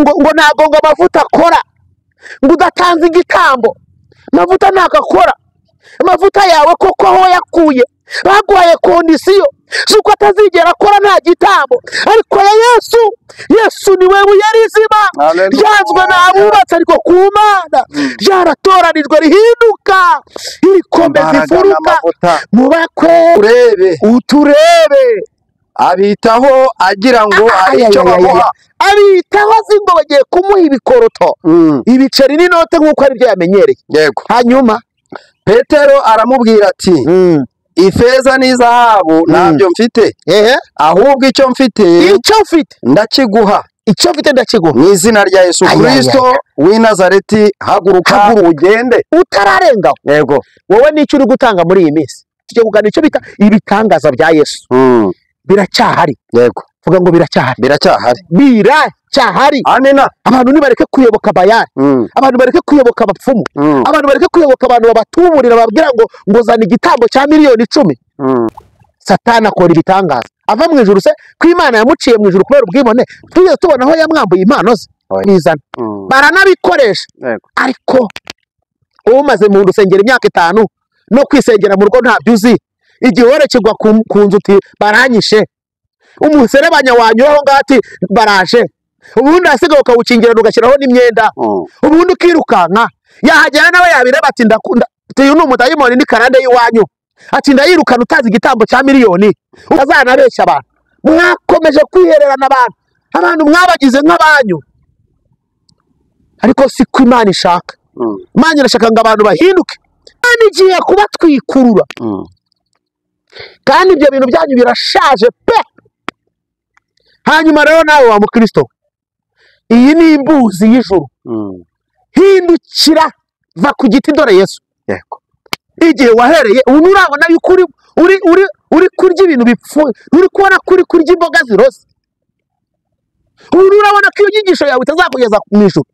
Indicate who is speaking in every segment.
Speaker 1: ngo ntago ngo amavuta akora ngo udatanze igitambo amavuta ntakakora amavuta yawe koko aho yakuye baguhaye kondisiyo zuko atazigera akora nta gitambo ariko ya Yesu niwe buye rizima ryanzwe n'abubatsi ariko ku Mana ryaratoranijwe rihinduka irikomeza ifuruka mu bakwe uturebe
Speaker 2: abitaho agira ngo ari icyo bamuha
Speaker 1: abitaho zingo bagiye kumuha ibikoroto ibiceri n'inote nk'uko ari byo yamenyereye
Speaker 2: yego
Speaker 1: hanyuma
Speaker 2: Petero aramubwira ati ifeza n'izahabu ntabyo mfite ahubwo icyo mfite ndakiguha
Speaker 1: mu
Speaker 2: izina rya Yesu Kristo w'i Nazareti haguruka ugende
Speaker 1: utararengaho
Speaker 2: yego
Speaker 1: wowe n'icyo uri gutanga muri iyi minsi tujye kugana icyo bita ibitangaza bya Yesu biracyahari
Speaker 2: yego
Speaker 1: vuga ngo biracyahari
Speaker 2: amina
Speaker 1: abantu nibareke kuyoboka bayani abantu bareke kuyoboka abapfumu abantu bareke kuyoboka abantu babatuburira babwira ngo zana igitambo cya miliyoni 10 Satani akora ibitangaza ava mu ijuru se ko Imana yamuciye mu ijuru kubera ubwibone tujye tubona aho yamwambuye impano ze bizana baranabikoresha ariko umaze mu rusengero imyaka 5 no kwisengera mu rugo ntabyo uzi igihore kigwa ku nzu uti baranyishe umuserebanya wanyuraho ngati baraje ubundi asigaye ukawukingirana ugashyiraho n'imyenda ubundi ukirukanka yahagera nawe yabireba ati ndakunda uyu ni umudayimoni ni karande y'iwanyu ati ndayirukana utazi igitambo cya miliyoni utazanabeshya abantu mwakomeje kwihererana abantu mwabagize nk'abanyu ariko si ko Imana ishaka Imana irashaka ngo abantu bahinduke kandi igiye kubatwikurura kandi ibyo bintu byanyu birashaje pe hanyuma rero nawe wa mukristo iyi ni imbuzi y'ijuru hindukira va ku giti dore Yesu
Speaker 2: yego
Speaker 1: igihe wahereye ubu urabona yuko uri kurya ibintu bipfuye uri kubona kuri kurya imboga ziroze ubu urabona ko iyo nyigisho yawe itazakugeza mu ijuru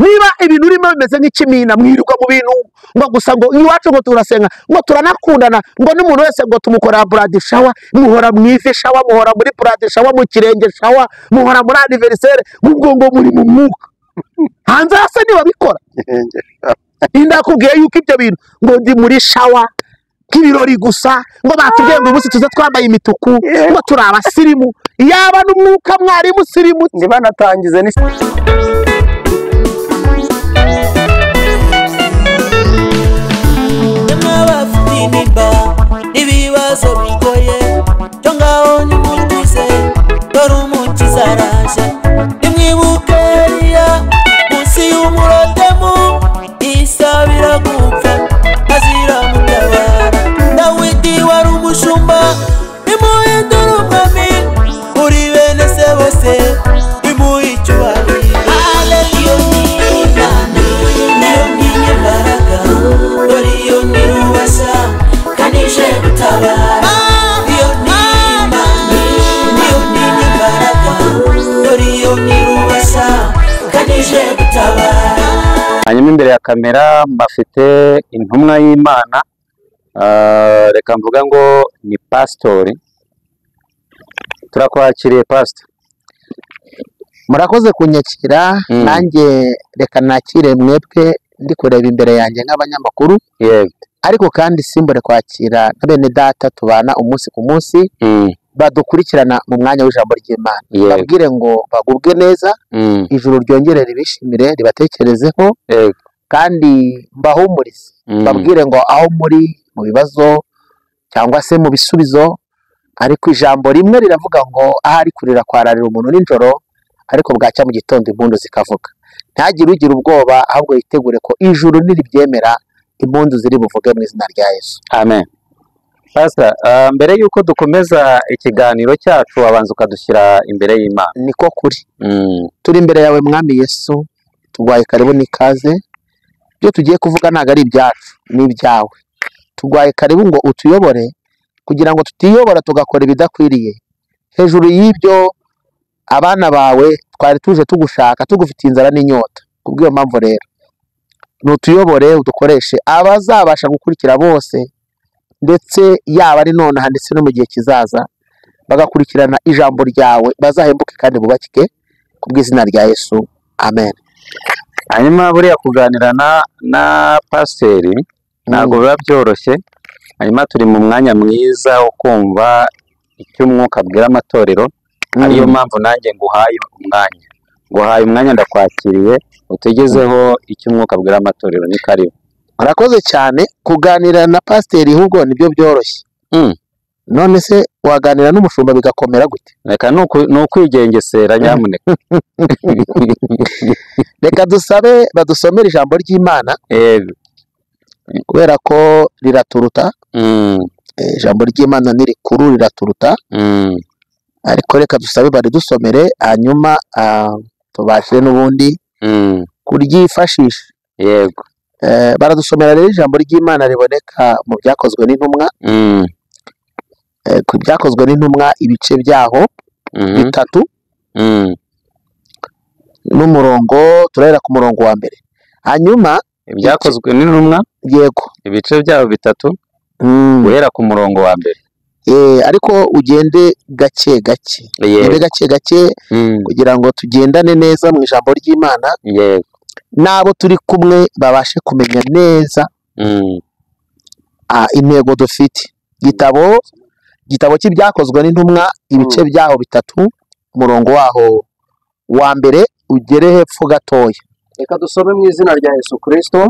Speaker 1: niba ibintu urimo bimeze nk'ikimina mwirirwa mu bintu ngo gusa ngo iwacu ngo turasenga ngo turanakundana ngo n'umuntu wese ngo tumukora blood shower muhora mu ifi shower muhora muri blood shower mu kirenge shower muhora muri anniversaire ngo muri mu mwuka hanze hasa niba bikora indakubwiye yuko ibyo bintu ngo ndi muri shower k'ibirori gusa ngo batubwiye ngo umunsi tuze twambaye imituku ngo turi abasirimu yaba n'umwuka mwari musirimu
Speaker 2: ntibanatangize ni
Speaker 3: ibibazo bigoye cyo ngaho nimutize dore umukiza araje nimwibuke munsi y'umurotemu isabira gupfa azira mutabara Dawidi wari umushumba nimuhindura umwami uri bene se bose bimuha icyubahiro Haleluya niyo n'imbaraga dore iyo nirubasha kanije gutabara iyo n'Imana niyo n'imbaraga dore iyo nirubasha kanije gutabara.
Speaker 4: Hanyuma imbere ya kamera mbafite intumwa y'Imana reka mvuga ngo ni pastori turakwakiriye pastor.
Speaker 1: Murakoze kunyakira nanjye reka nakire mwebwe ndi kureba imbere yanjye nk'abanyamakuru ariko kandi simbore kwakira bene data tubana umunsi ku munsi badukurikirana mu mwanya w'ijambo ry'Imana babwire ngo bagubwe neza ijuru ryongere ribishimire ribatekerezeho kandi mbahumurize babwire ngo aho muri mu bibazo cyangwa se mu bisubizo ariko ijambo rimwe riravuga ngo ahari kurira kwararira umuntu nijoro ariko bwacya mu gitondo impundu zikavuga ntagire ugira ubwoba ahubwo yitegure ko ijuru niribyemera impundu ziri buvuge mu izina rya Yesu
Speaker 4: amen. Pastor, mbere yuko dukomeza ikiganiro cyacu abanza ukadushyira imbere y'Imana.
Speaker 1: Niko kuri turi imbere yawe mwami Yesu tugwaye karibu n'ikaze byo tugiye kuvuga ntago ari ibyacu ni ibyawe tugwaye karibu ngo utuyobore kugira ngo tutiyobora tugakora ibidakwiriye hejuru y'ibyo abana bawe twari tuje tugushaka tugufitiye inzara n'inyota kubw'iyo mpamvu rero nutuyobore udukoreshe abazabasha gukurikira bose ndetse yaba ari nonaha ndetse no mu gihe kizaza bagakurikirana ijambo ryawe bazahembuke kandi bubakike kubw'izina rya Yesu amen.
Speaker 4: hanyuma buriya kuganira na pasiteri ntabwo biba byoroshye, hanyuma turi mu mwanya mwiza wo kumva icyo umwuka abwira amatorero, ariyo mpamvu nanjye nguhaye umwanya ndakwakiriye utegezeho icyo umwuka abwira amatorero. Ni karibu.
Speaker 1: Murakoze cyane. Kuganira na pasiteri ahubwo nibyo byoroshye. None se waganira n'umushumba bigakomera gute?
Speaker 4: Reka ni ukwigengesera nyamuneka.
Speaker 1: Reka dusabe badusomera ijambo ry'Imana kubera ko riraturuta. Ijambo ry'Imana ni rikuru riraturuta, ariko reka dusabe baridusomere hanyuma tubashe n'ubundi kuryifashisha.
Speaker 4: Yego.
Speaker 1: Baradusomera rero ijambo ry'Imana riboneka mu Byakozwe n'Intumwa. Ku Byakozwe n'Intumwa ibice byaho 3 n'umurongo turahera ku murongo wa mbere. Hanyuma
Speaker 4: Ibyakozwe n'Intumwa
Speaker 1: yego
Speaker 4: ibice byaho 3 guhera ku murongo wa mbere.
Speaker 1: Ariko ugende gake gake, kugira ngo tugendane neza mu ijambo ry'Imana.
Speaker 4: Yego.
Speaker 1: Nabo turi kumwe babashe kumenya neza intego dufite. Igitabo cy'Ibyakozwe n'Intumwa ibice byaho 3 umurongo waho wa mbere ugere hepfo gatoya.
Speaker 2: Reka dusome mu izina rya Yesu Kristo.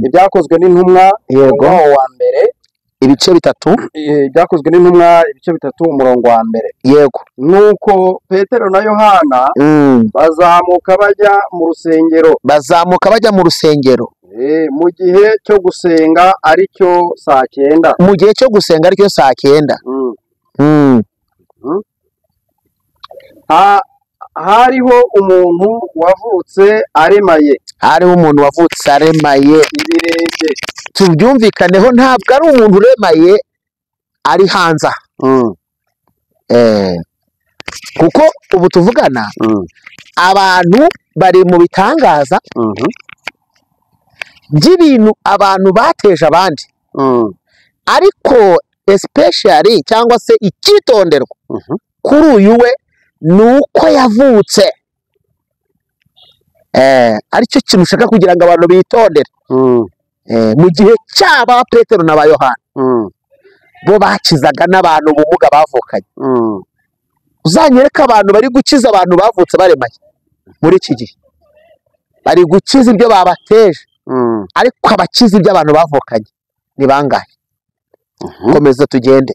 Speaker 2: Ibyakozwe n'Intumwa
Speaker 1: yego
Speaker 2: wa mbere
Speaker 1: ibice 3.
Speaker 2: Ibyakozwe n'Intumwa ibice 3 umurongo wa mbere.
Speaker 1: Yego.
Speaker 2: Nuko Petero na Yohana bazamuka bajya mu rusengero. Mu gihe cyo gusenga aricyo saa 9.
Speaker 1: Mu gihe cyo gusenga aricyo saa 9.
Speaker 2: Hariho umuntu wavutse aremaye. Ibirenge.
Speaker 1: Tubyumvikaneho ntabwo ari umuntu uremaye ari hanze. Kuko ubu tuvugana abantu bari mu bitangaza by'ibintu abantu bateje abandi, ariko especially cyangwa se icyitonderwa kuri uyu we nuko yavutse. Aricyo kintu ushaka kugira ngo abantu bitondere. Mu gihe cy'aba Petero na ba Yohana bo bakizaga n'abantu ubumuga bavukanye. Uzanyereka abantu bari gukiza abantu bavutse baremaye muri iki gihe, bari gukiza ibyo babateje, ariko abakiza ibyo abantu bavukanye ni bangahe? Komeza tugende.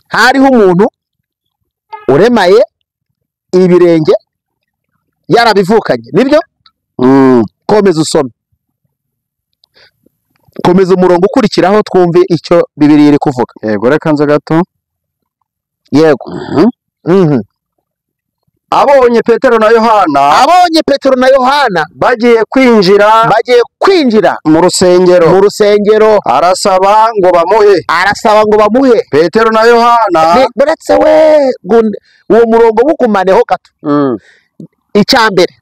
Speaker 1: Hariho umuntu uremaye ibirenge yarabivukanye, nibyo? Komeza usome, komeza umurongo ukurikiraho twumve icyo Bibiliya iri kuvuga.
Speaker 2: Yego, reka nze gato.
Speaker 1: Yego.
Speaker 2: Abonye Petero na Yohana bagiye kwinjira mu rusengero, arasaba ngo bamuhe. Petero na Yohana
Speaker 1: buretse we uwo murongo bukumaneho gato. Icyambere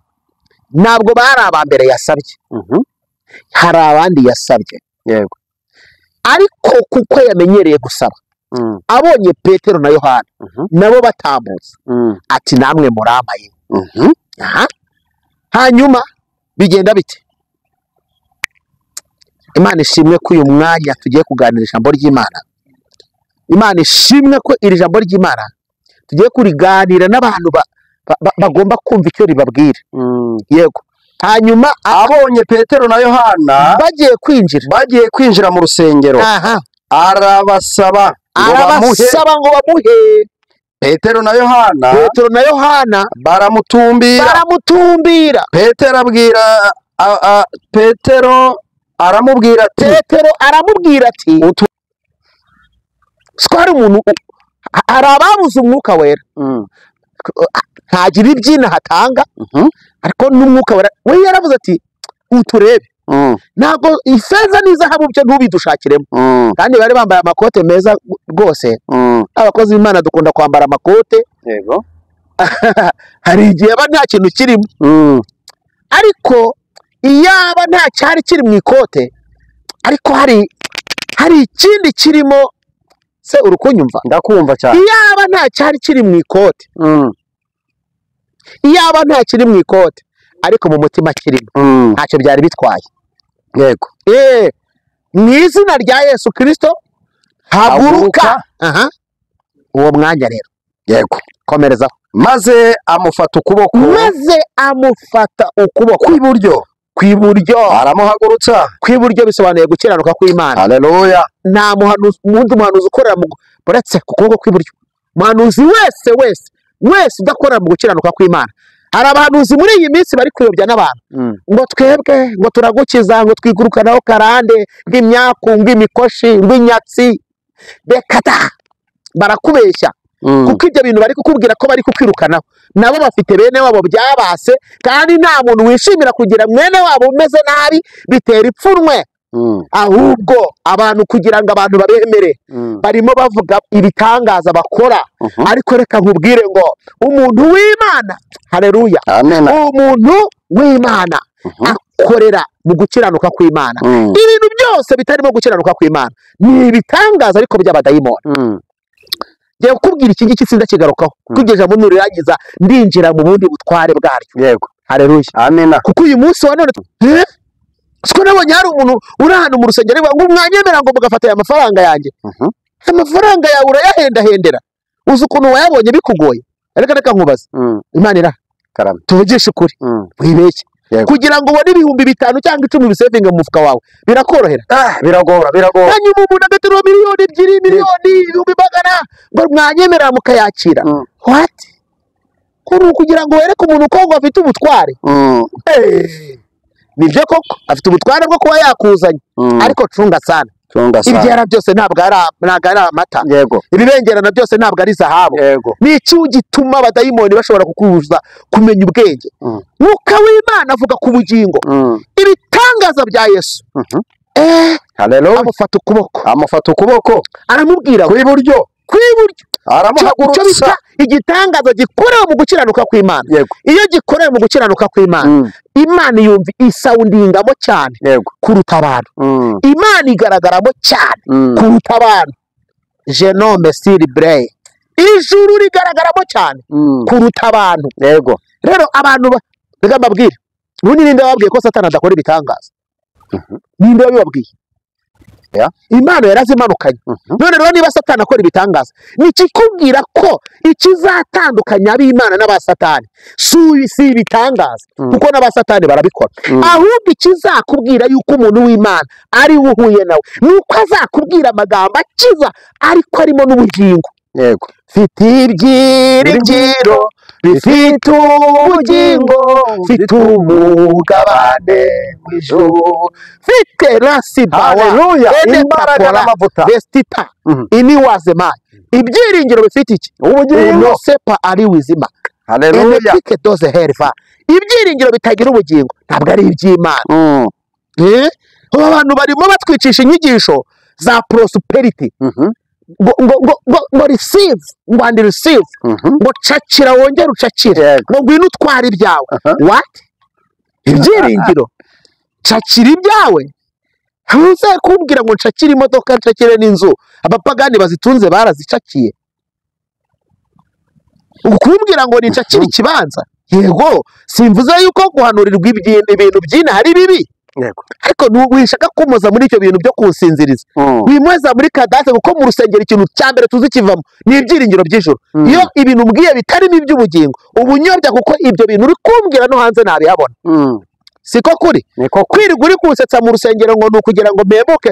Speaker 1: ntabwo bari abambere yasabye, hari abandi yasabye.
Speaker 2: Yego.
Speaker 1: Ariko kuko yamenyereye gusaba, abonye Petero na Yohana nabo batambutse, ati namwe muramaye. Hanyuma bigenda bite? Imana ishimwe ko uyu mwanya tugiye kuganira ijambo ry'Imana. Imana ishimwe ko iri jambo ry'Imana tugiye kuriganira n'abantu bagomba kumva icyo ribabwira. Yego. Hanyuma
Speaker 2: abonye Petero na Yohana
Speaker 1: bagiye
Speaker 2: kwinjira mu rusengero, arabasaba
Speaker 1: ngo bamuhe.
Speaker 2: Petero na Yohana baramutumbira. Petero aramubwira ati
Speaker 1: twari umuntu, hari ababuze umwuka wera, ntagira ibyina hatanga, ariko n'umwuka wera we yaravuze ati uturebe, ntabwo ifeza n'izahabu byo ntubidushakiremo. Kandi bari bambaye amakote meza rwose. Abakozi b'Imana dukunda kwambara amakote.
Speaker 2: Yego.
Speaker 1: Hari igihe aba nta kintu kirimo, ariko iyaba nta cyari kiri mu ikote, ariko hari ikindi kirimo. Se urukunyumva?
Speaker 2: Ndakumva cyane.
Speaker 1: Iyaba nta cyari kiri mu ikote, iyo aba nta kiri mu ikote ariko mu mutima kirimo ntacyo byari bitwaye.
Speaker 2: Yego.
Speaker 1: Mu izina rya Yesu Kristo haguruka. Uwo mwanya rero.
Speaker 2: Yego.
Speaker 1: Komerezaho.
Speaker 2: Maze amufata ukuboko. Kw'iburyo. Aramuhagurutsa.
Speaker 1: Kw'iburyo bisobanuye gukiranuka kw'Imana.
Speaker 2: Haleluya.
Speaker 1: Nta muhanuzi ukorera mu buretse ku kuboko kw'iburyo. Muhanuzi wese udakorera mu gukiranuka kw'Imana. Hari abahanuzi muri iyi minsi bari kuyobya n'abantu ngo twebwe ngo turagukiza ngo twigurukanaho karande ng'imyaku ng'imikoshi ng'inyatsi bekata barakubeshya kuko ibyo bintu bari kukubwira ko bari kukwirukanaho nabo bafite bene wabo byabase kandi nta muntu wishimira kugira mwene wabo umeze nabi bitera ipfunwe ahubwo abantu kugira ngo abantu babemere barimo bavuga ibitangaza bakora ariko reka nkubwire ngo umuntu w'Imana haleluya umuntu w'Imana akorera mu gukiranuka kw'Imana ibintu byose bitarimo gukiranuka kw'Imana ni ibitangaza ariko by'abadayimoni. Ngiye kukubwira iki ngiki sindakigarukaho kugejeje mu nurirangiza ndinjira mu bundi butware bwaryo.
Speaker 2: Yego.
Speaker 1: Haleluya.
Speaker 2: Amina.
Speaker 1: Kuko uyu munsi wa none siko nabonye hari umuntu uri hano mu rusengero ngo mwanyemera ngo mugafata aya mafaranga yanjye. Amafaranga yawe urayahendahendera uzi ukuntu wayabonye bikugoye. Reka nkubaza. Imana ira
Speaker 2: karame
Speaker 1: tuvugishe ukuri wibeshye kugira ngo ubone ibihumbi 5 cyangwa 10 bisevinga mu mufuka wawe birakorohera.
Speaker 2: Biragora.
Speaker 1: Hanyuma umuntu agaterura miliyoni 2 miliyoni 100 ngo mwanyemera mukayakira. What? Kugira ngo wereke umuntu ko afite ubutware. Nibyo koko afite ubutware bwo kuba yakuzanya ariko cunga sana. Ibyara byose ntabwo ari amata.
Speaker 2: Yego.
Speaker 1: Ibibengerana byose ntabwo ari zahabu.
Speaker 2: Yego.
Speaker 1: Ni iki gituma abadayimoni bashobora kukubuza kumenya ubwenge. Mwuka w'Imana avuga ku bugingo ibitangaza bya Yesu.
Speaker 2: Haleluya. Amufata ukuboko aramubwira kw'iburyo aramuhagurutsa.
Speaker 1: Igitangaza gikorewe mu gukiranuka kw'Imana. Iyo gikorewe mu gukiranuka kw'Imana Imana yumva isawundingamo cyane kuruta abantu. Imana igaragaramo cyane kuruta abantu. Genome celebrate. Ijuru rigaragaramo cyane kuruta abantu.
Speaker 2: Yego.
Speaker 1: Rero abantu reka mbabwire ubundi ninde wababwiye ko Satani adakora ibitangaza? Ninde wabibabwiye? Imana yarazimanukanye. None rero niba Satani akora ibitangaza nikikubwira ko ikizatandukanya ab'Imana n'abasatani si ibitangaza kuko n'abasatani barabikora. Ahubwo ikizakubwira yuko umuntu w'Imana ari uhuye nawe nuko azakubwira amagambo akiza ariko arimo n'ubugingo.
Speaker 2: Yego.
Speaker 1: Fite ibyiringiro bifite ubugingo fite umugabane w'ijuru fite rasibawa.
Speaker 2: Haleluya. Imbaraga n'amavuta.
Speaker 1: Bestita ini wazema ibyiringiro bifite iki ubugingo sepa ari wizima.
Speaker 2: Haleluya.
Speaker 1: Fike doze herva ibyiringiro bitagira ubugingo ntabwo ari iby'Imana. Abantu barimo batwicisha inyigisho za prosperity. Ngo receive ngo and receive ngo cacira wongera ucacire ngo ngwino utwara ibyawe. What? Ibyiringiro cacira ibyawe ntuze kubwira ngo cacira imodoka cacire n'inzu. Abapagani bazitunze barazicakiye ukubwira ngo ni cacira ikibanza. Yego simvuze yuko guhanurirwa ibintu byina hari bibi.
Speaker 2: Yego.
Speaker 1: Ariko wishaka kumoza muri icyo bintu byo kusinziriza. Wimweza muri kadase kuko mu rusengero ikintu cyambere tuzikivamo ni ibyiringiro by'ijuru. Iyo ibintu mbwiye bitarimo iby'ubugingo ubunyobya kuko ibyo bintu uri kumbwira no hanze nabihabona. Siko kuri kwirirwa uri kunsetsa mu rusengero ngo nukugira ngo memuke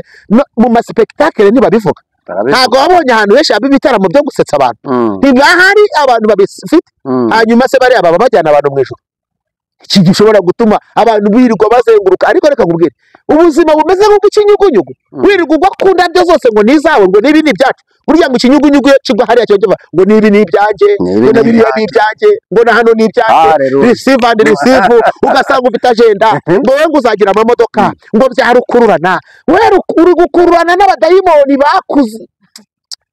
Speaker 1: mu maspektakele ntibabivuga. Ntago wabonye ahantu henshi haba ibitaramo byo gusetsa abantu. Ntibahari abantu babifite hanyuma se bari aba bajyana abantu mu ijuru. Iki gishobora gutuma abantu birirwa bazenguruka ariko reka nkubwire ubuzima bumeze nk'ubukinyugunyugu wirirwa ugwa ku ndabyo zose ngo nizawe ngo nibi ni ibyacu. Burya ngo ikinyugunyugu kigwa hariya cyo ngo nibi ni ibyanjye ngo na biriya ni ibyanjye ngo na hano ni ibyanjye receive and receive ugasanga ufite agenda ngo we ngo uzagira amamodoka ngo byarukururana we uri gukururana n'abadayimoni bakuze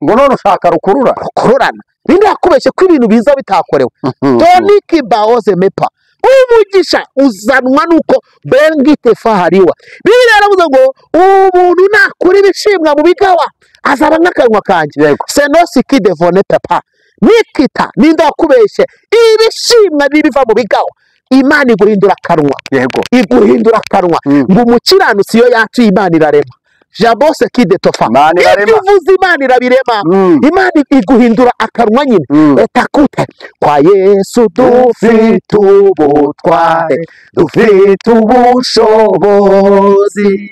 Speaker 2: ngo none ushaka
Speaker 1: rukururana ninde yakubeshye ko ibintu biza bitakorewe. Toniki baoze mepa umugisha uzanwa nuko bengite fahariwa. Bibiri yaravuze ngo umuntu nakuri bishimwa mu bigawa azaba nk'akanwa kanjye. Senosi kidevone papa nikita ninda wakubeshye ibishimwa bibiva mu bigawa Imana iguhindura akanwa
Speaker 2: yego
Speaker 1: iguhindura akanwa ngo umukiranutsi iyo yatuye Imana irarema jabose kide tofa ibyo uvuze Imana irabirema Imana iguhindura akanwa nyine etakute kwa Yesu dufite ubutware dufite ubushobozi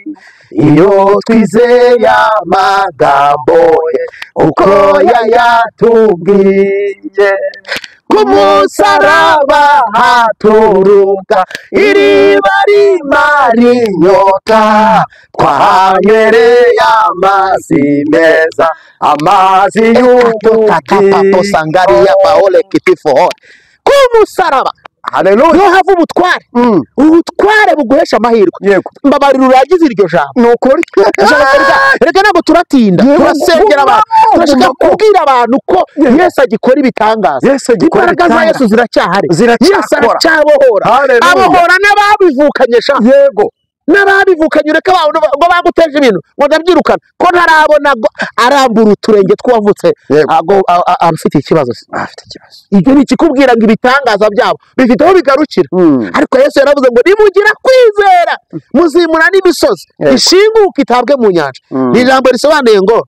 Speaker 1: iyo twizeye amagambo ye uko yayatubwiye ku musaraba haturuka iriba rimara inyota twahanywereye amazi meza amazi y'ubugingo ku musaraba haleluya yo hava ubutware ubutware buguhesha amahirwe mbabarira uragize iryo jambo nukuri reka ntabwo turatinda turasengera abantu turashaka kubwira abantu ko Yesu agikora ibitangaza imbaraga za Yesu ziracyahari Yesu aracyabohora abohora n'ababivukanye sha yego n'ababivukanye ureka abantu ngo baguteje ibintu ngo ndabyirukana ko ntarabona arambura uturenge twavutse afite ikibazo ibyo ni ikikubwira ngo ibitangaza byabo bifite aho bigarukira ariko Yesu yaravuze ngo nimugira kwizera muzimura n'imisozi ishinguka itabwe mu nyanja ni ijambo risobanuye ngo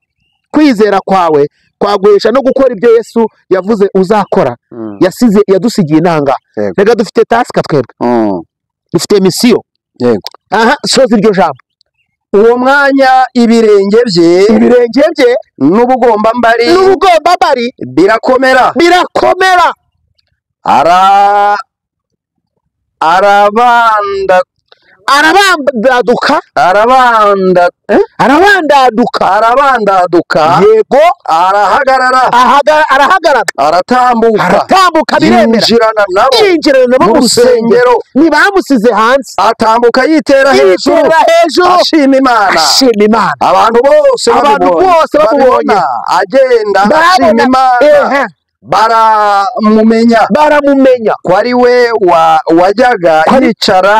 Speaker 1: kwizera kwawe kwaguhesha no gukora ibyo Yesu yavuze uzakora yadusigiye inanga reka dufite task twebwe dufite misiyo yego aha soza iryo jambo uwo mwanya ibirenge bye n'ubugombambari birakomera arabandaduka yego arahagarara aratambuka biremera yinjirana nabo mu rusengero ntibamusize hanze atambuka yitera hejuru ashima Imana abantu bose bamubonye agenda ashima Imana baramumenya ko ari we wajyaga yicara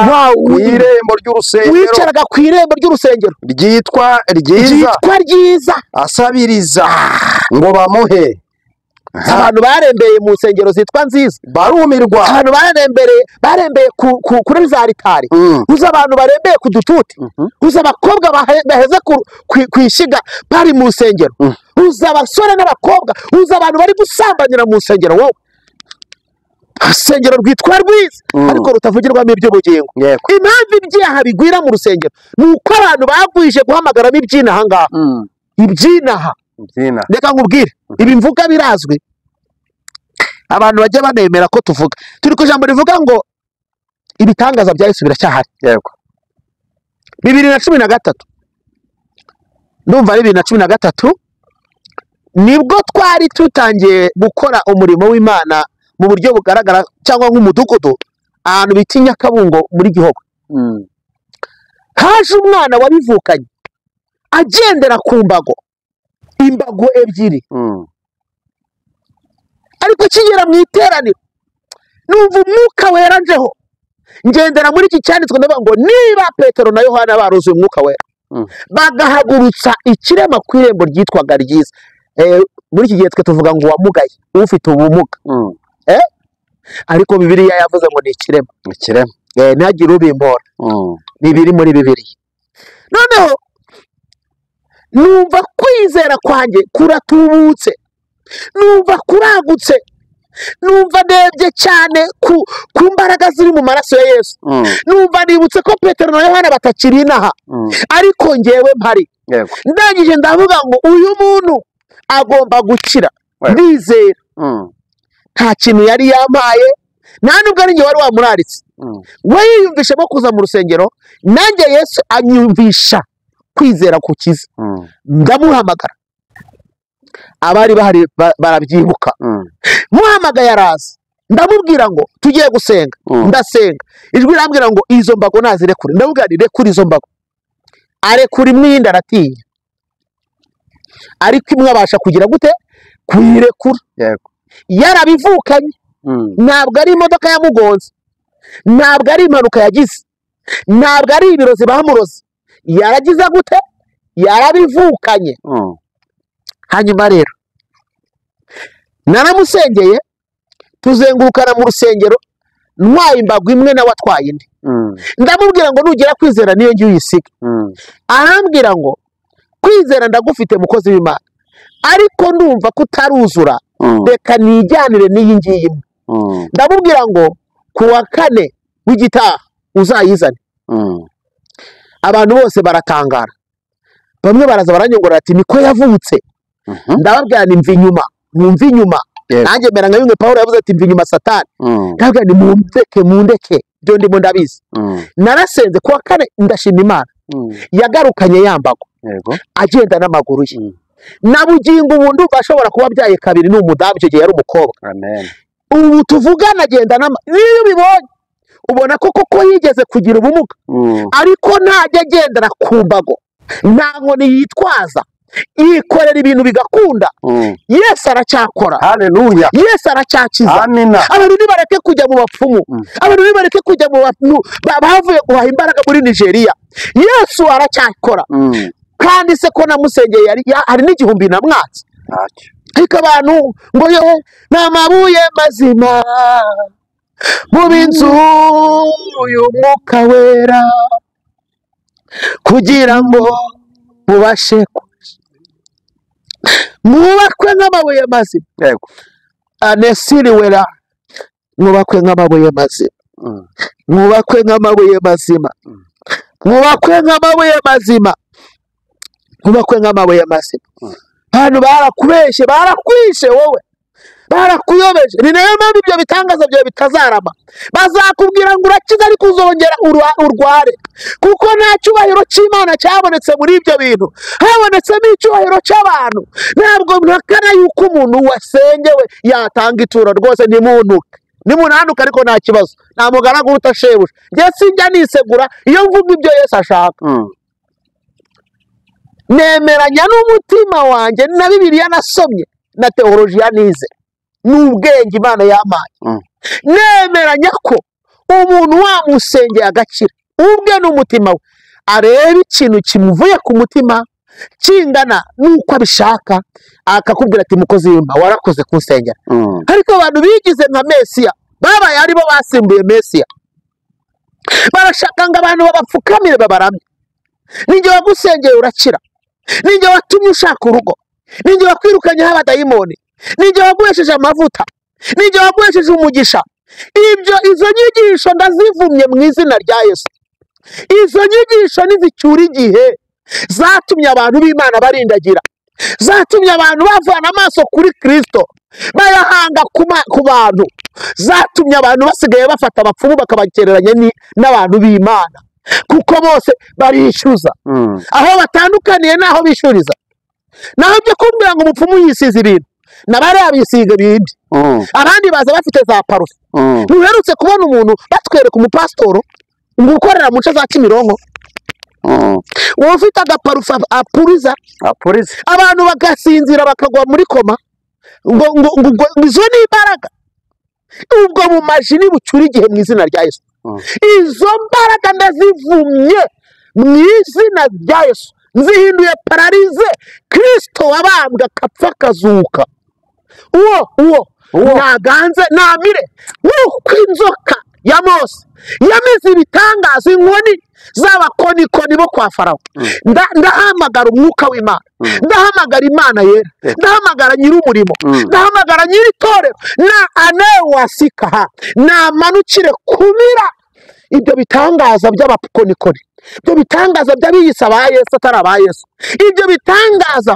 Speaker 1: ku irembo ry'urusengero wicaraga ku irembo ry'urusengero ryitwa ryiza asabiriza ngo bamuhe abantu barembeye mu nsengero zitwa nziza barumirwa abantu barembeye kuri za ritari uza abantu barembeye ku dututi uza abakobwa baheze ku ishiga bari mu nsengero uza abasore n'abakobwa uza abantu bari gusambanyira mu nsengero wowe urusengero rwitwa rwiza ariko rutavugirwamo iby'ubugingo impamvu ibyaha bigwira mu rusengero ni uko abantu bagwije guhamagaramo ibyinaha ngaha ibyinaha reka nkubwire ibi mvuga birazwi abantu bajya banemera ko tuvuga turi ku ijambo rivuga ngo ibitangaza bya Yesu biracyahari yego 2013 ndumva ari 2013 nibwo twari tutangiye gukora umurimo w'Imana mu buryo bugaragara cyangwa nk'umudugudu ahantu bita Nyakabungo muri Gihogo haje umwana wabivukanye agendera ku imbago ebyiri ariko kigera mu iteraniro numva umwuka wera njeho ngendera muri iki cyanditswe ndavuga ngo niba Petero na Yohana baruzuye umwuka wera bagahagurutsa ikirema ku irembo ryitwaga ryiza muri iki gihe twe tuvuga ngo wamugaye ufite ubumuga ariko Bibiliya yavuze ngo ni ikirema ntihagire ubimpora bibiri muri Bibiliya noneho numva kwizera kwanjye kuratubutse numva kuragutse numva ndebye cyane ku mbaraga ziri mu maraso ya Yesu numva nibutse ko Petero na Yohana batakiri inaha ariko ngewe mpari ndangije ndavuga ngo uyu muntu agomba gukira ndizera nta kintu yari yampaye nta nubwo ari njye wari wamuraritse we yiyumvishemo kuza mu rusengero nanjye Yesu anyumvisha kwizera kukiza ndamuhamagara abari bahari barabyibuka muhamagaye araza ndamubwira ngo tugiye gusenga ndasenga ijwi rambwira ngo izo mbago nazirekure ndamubwira ni rekura izo mbago arekura imwinda aratinya ariko imwe abasha kugira gute kuyirekura yarabivukanye ntabwo ari imodoka yamugonze ntabwo ari impanuka yagize ntabwo ari ibirozi bamuroze yaragize gute yarabivukanye hanyuma rero naramusengeye tuzengurukana mu rusengero ntwaye imbago imwe nawe atwaye indi ndamubwira ngo nugera kwizera niyo ngiye uyisiga arambwira ngo kwizera ndagufite mukozi w'Imana ariko ndumva kutaruzura reka nijyanire n'iyi ngiyi ndamubwira ngo kuwa kane w'igitaha uzayizane abantu bose baratangara bamwe baraza baranyongora ati niko yavutse ndababwira ni mva inyuma nanjye mera nka bimwe Pawulo yavuze ati mva inyuma Satani ndababwira ni mundeke byo ndimo ndabizi narasenze kuwa kane ndashima Imana yagarukanye yambago agenda n'amaguru ye nabugingo ubu ndumva ashobora kuba byaye kabiri n'umudamu icyo gihe yari umukobwa ubu tuvugana agenda niyo ubibonye ubona koko yigeze kugira ubumuga ariko ntajya agendera ku mbago nta nkoni yitwaza yikorera ibintu bigakunda Yesu aracyakora haleluya Yesu aracyakiza amina abantu nibareke kujya mu bapfumu abantu nibareke kujya mu bantu bavuye guhaha imbaraga muri Nigeria Yesu aracyakora kandi se ko namusengeye hari n'igihumbi na mwatsi ariko abantu ngo yo n'amabuye mazima mu binzu y'Umwuka wera kugira ngo mubashe mubakwe nk'amabuye mazima yego anesiriwera mubakwe nk'amabuye mazima mubakwe nk'amabuye mazima mubakwe nk'amabuye mazima mubakwe nk'amabuye mazima abantu barakubeshe barakwishe wowe barakuyobeje ni nayo mpamvu ibyo bitangaza byawe bitazarama bazakubwira ngo urakiza ariko uzongera urware kuko nta cyubahiro cy'Imana cyabonetse muri ibyo bintu habonetsemo icyubahiro cy'abantu ntabwo ntakana yuko umuntu wasengewe yatanga ituro rwose nimunanuka ariko nta kibazo nta mugaragu utashebuja njye sinjya nisegura iyo mvuga ibyo Yesu ashaka nemeranya n'umutima wanjye na Bibiliya nasomye na teolojiya nize n'ubwenge Imana yampaye nemeranya ko umuntu wamusengeye agakira ubwe n'umutima we areba ikintu kimuvuye ku mutima kingana nuko abishaka akakubwira ati mukozi w'Imana warakoze kunsengera ariko abantu bigize nka Mesiya babaye aribo basimbuye Mesiya barashaka ngo abantu babapfukamire babaramye ninjye wagusengeye urakira ninjye watumye ushaka urugo ninjye wakwirukanyeho abadayimoni ninjye waguhesheje amavuta ninjye waguhesheje umugisha izo nyigisho ndazivumye mu izina rya Yesu izo nyigisho nizicyura igihe zatumye abantu b'Imana barindagira zatumye abantu bavana amaso kuri Kristo bayahanga ku bantu zatumye abantu basigaye bafata abapfumu bakabagereranya n'abantu b'Imana kuko bose barishyuza aho batandukaniye naho bishyuriza naho byo kumbwira ngo umupfumu yisize ibintu nabariya bisiga ibindi abandi baza bafite za parufe ntuherutse kubona umuntu batwereka umupasitoro ukorera mu nce za Kimironko ufite agaparufe apuriza abantu bagasinzira bakagwa muri koma ngo izo ni imbaraga ubwo mu majini bucyura igihe mu izina rya Yesu izo mbaraga ndazivumye mu izina rya Yesu nzihinduye pararize Kristo wabambwe akapfa akazuka uwo naganze namire nk'uko inzoka ya Mose yamize ibitangaza inkoni z'abakonikoni bo kwa Farawo ndahamagara umwuka w'Imana ndahamagara Imana yera ndahamagara nyir'umurimo ndahamagara nyir'itorero na anewasikaha namanukire kumira ibyo bitangaza by'abakonikoni ibyo bitangaza by'abiyisa ba Yesu atari aba Yesu ibyo bitangaza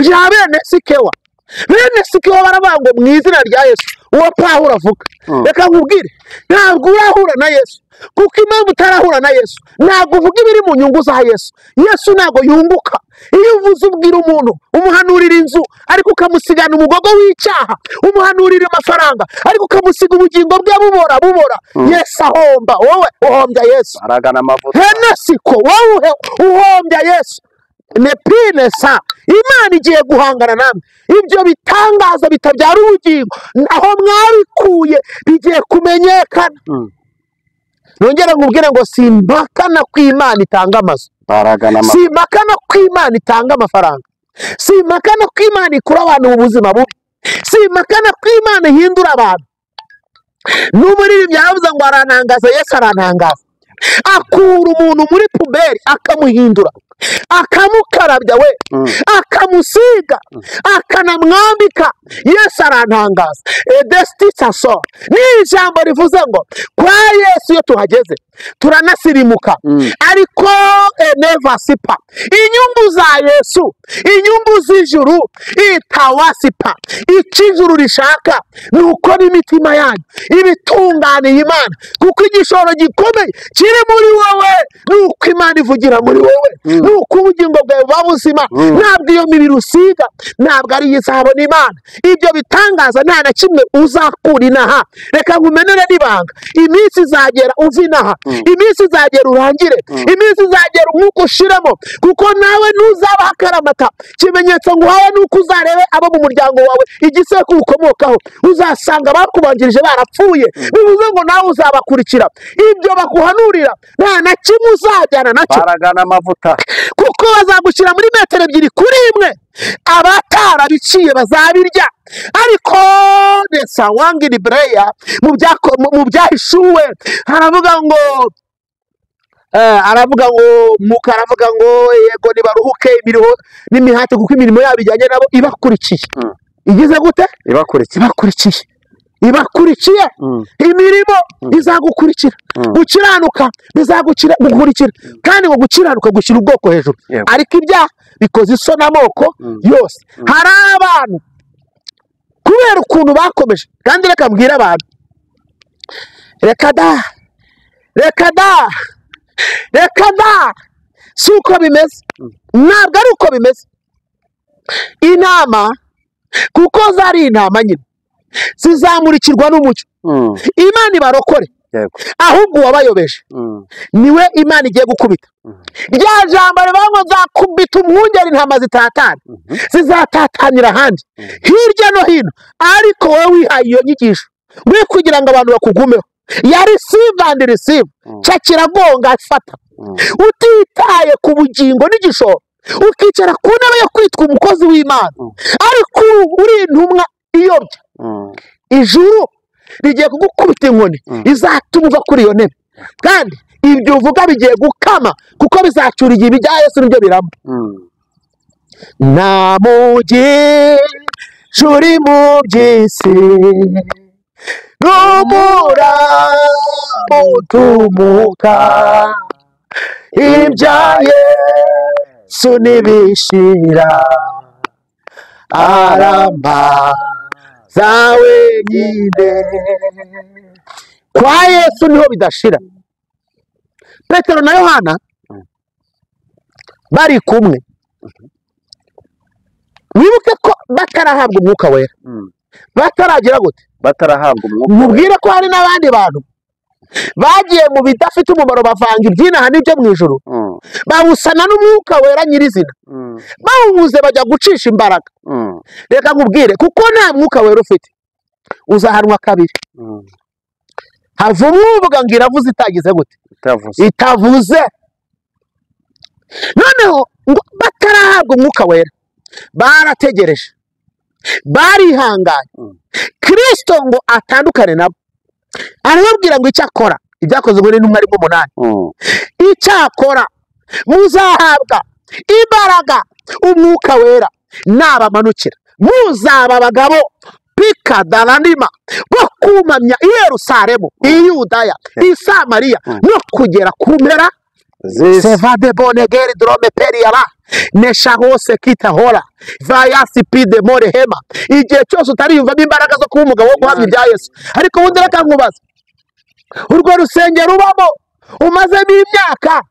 Speaker 1: bya bene Sikewa baravuga mu izina rya Yesu uwo Pawulo avuga reka nkubwire ntabwo urahura na Yesu kuko impamvu utarahura na Yesu ntabwo uvuga ibiri mu nyungu za Yesu ntabwo yunguka iyo uvuze ubwira umuntu umuhanurira inzu ariko ukamusigana umugogo w'icyaha umuhanurira amafaranga ariko ukamusiga ubugingo bwe bubora Yesu ahomba wowe uhombya Yesu
Speaker 2: aragana amavuta
Speaker 1: Siko wowe uhombya Yesu nepinesa Imana igiye guhangana namwe ibyo bitangaza bitabyara ubugingo aho mwabikuye bigiye kumenyekana nongera nkubwire ngo simpakana ko Imana itanga amazu simpakana ko Imana itanga amafaranga simpakana ko Imana ikura abantu mu buzima bubi simpakana ko Imana ihindura abantu. N'umuririmbyi yaravuze ngo arantangaza, Yesu arantangaza, akura umuntu muri puberi akamuhindura, akamukarabya we, akamusiga, akanamwambika. Yesu arantangaza. Edestitaso ni ijambo rivuze ngo kwa Yesu iyo tuhageze turanasirimuka, ariko enevasipa, inyungu za Yesu, inyungu z'ijuru itawasipa. Ikijuru rishaka ni uko n'imitima yanyu ibitunganiye Imana, kuko igishoro gikomeye kiri muri wowe ni uko Imana ivugira muri wowe, ni uko ubugingo bwawe buba buzima. Ntabwo iyo mibiri usiga ntabwo ari izabona Imana. Ibyo bitangaza nta na kimwe uzakura inaha. Reka nkumenere n'ibanga, iminsi izagera uva inaha, iminsi izagera urangire, iminsi izagera umwuka ushiremo, kuko nawe ntuzaba akaramata. Ikimenyetso nguhaye ni uko uzarebe abo mu muryango wawe igisekuru ukomokaho, uzasanga bakubanjirije barapfuye, bivuze ngo nawe uzabakurikira. Ibyo bakuhanurira nta na kimwe uzajyana nacyo,
Speaker 2: baragana amavuta,
Speaker 1: kuko bazagushyira muri metero 2 kuri 1. Abatarabiciye bazabirya. Ariko nesa wangiri breya mu byahishuwe haravuga ngo Mwuka aravuga ngo yego nibaruhuke imiriho n'imihati, kuko imirimo yabo ijyanye nabo ibakurikiye. Igize gute? Ibakurikiye. Imirimo izagukurikira, gukiranuka bizagukurikira, kandi ngo gukiranuka gushyira ubwoko hejuru. Ariko ibyaha bikoze isoni amoko yose. Hari abantu kubera ukuntu bakomeje, kandi reka mbwira abantu, reka da si uko bimeze, ntabwo ari uko bimeze. Intama kuko zari intama nyine zizamurikirwa n'umucyo, Imana ibarokore. Ahubwo wabayobeje niwe Imana igiye gukubita. Rya jambo rivuga ngo nzakubita umwungeri intama zitatana, zizatatanira ahandi hirya no hino. Ariko wowe wihaye iyo nyigisho we kugira ngo abantu bakugumeho, ya receive and receive, cyakiragonga afata, utitaye ku bugingo n'igishoro, ukicara ku ntebe yo kwitwa umukozi w'Imana, ariko uri intumwa iyobya. Ijuru rigiye kugukubita inkoni izatuma uva kuri iyo ntebe, kandi ibyo uvuga bigiye gukama, kuko bizacyura igihe ibya Yesu nibyo biramo. Nta mugisha uri mu by'isi n'umuramo utumuka, ibya Yesu nibishira aramba za wenyine. Kwa Yesu niho bidashira. Petero na Yohana bari kumwe, wibuke ko batarahabwa umwuka wera, bataragira gute,
Speaker 2: batarahabwa umwuka.
Speaker 1: mubwire ko hari n'abandi bantu bagiye mu bidafite umumaro, bavanga iby'inaha n'ibyo mu ijuru, bawusana n'umwuka wera nyirizina, bawubuze bajya gucisha imbaraga. Reka nkubwire, kuko nta mwuka wera ufite uzahanwa kabiri. Hava umwuvuga ngo iravuze itagize gute, itavuze. Noneho ngo batarahabwa umwuka wera barategereje, barihanganye. Kristo ngo atandukane nabo, arababwira ngo icyakora, ibyakozwe muri n'umwe 8, icyakora muzahabwa imbaraga umwuka wera nabamanukira, muzaba abagabo pika daranima bo kumamya i Yerusalemu, i Yudaya, i Samariya, no kugera ku mpera sevade bonegeri drome periara nesha hose kitahora vayasi pide more hema. Igihe cyose utariyumvamo imbaraga zo kuba umugabo wo guhamya ibya Yesu. Ariko ubundi reka nkubaza, urwo rusengero ubamo umazemo imyaka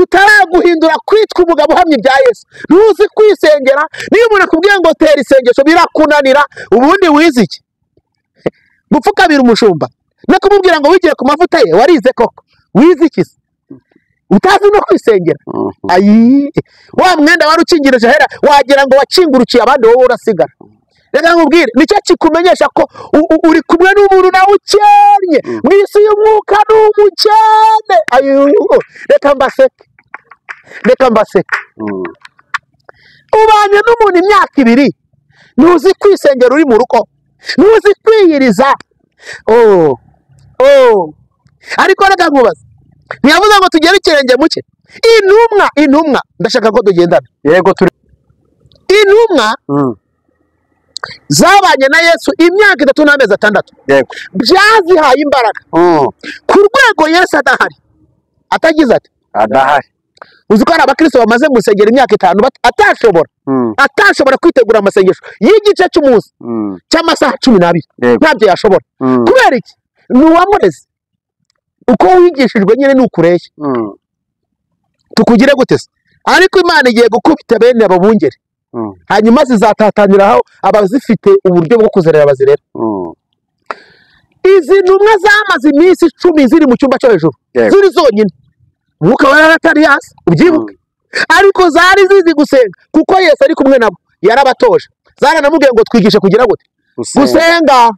Speaker 1: utaraguhindura kwitwa umugabo uhamya ibya Yesu, ntuzi kwisengera. Niyo umuntu akubwiye ngo tera isengesho birakunanira, ubundi wize iki? Gupfukamira umushumba no kumubwira ngo wigiye ku mavuta ye, warize koko? Wize iki? Utazi no kwisengera. Ayi, wa mwenda wari ukingirije hera wagira ngo wakingurukiye abandi, wowe urasigara. Reka nkubwire, nicyo kikumenyesha ko uri kumwe n'umuntu nawe ukennye mu isi y'umwuka, n'umukene. Reka mbaseke ubanye n'umuntu imyaka 2 ntuzi kwisengera uri mu rugo, ntuzi kwiyiriza. Ariko reka nkubaza, ntiyavuze ngo tugere ikirenge muke? Intumwa ndashaka ko tugendana.
Speaker 2: Yego turi
Speaker 1: intumwa zabanye na Yesu imyaka 3 n'amezi 6.
Speaker 2: yego
Speaker 1: byazihaye imbaraga ku rwego Yesu adahari, atagize ati
Speaker 2: adahari.
Speaker 1: uzi ko hari abakristo bamaze gusengera imyaka 5 atashobora kwitegura amasengesho y'igice cy'umunsi cy'amasaha 12 ntabyo yashobora. kubera iki? Nuwamureze uko wigishijwe nyine nukureshya. tukugire gute se? Ariko Imana igiye gukubita bene abo bungeri, hanyuma zizatataniraho abazifite uburyo bwo kuzerera bazirera. Izi ntumwa zamaze iminsi 10 ziri mu cyumba cyo hejuru, ziri zonyine, umwuka waratari hasi, ubyibuke. Ariko zari zizi gusenga kuko Yesu ari kumwe nabo, yarabatoje. Zaranamubwiye ngo twigishe kugira gute? Gusenga.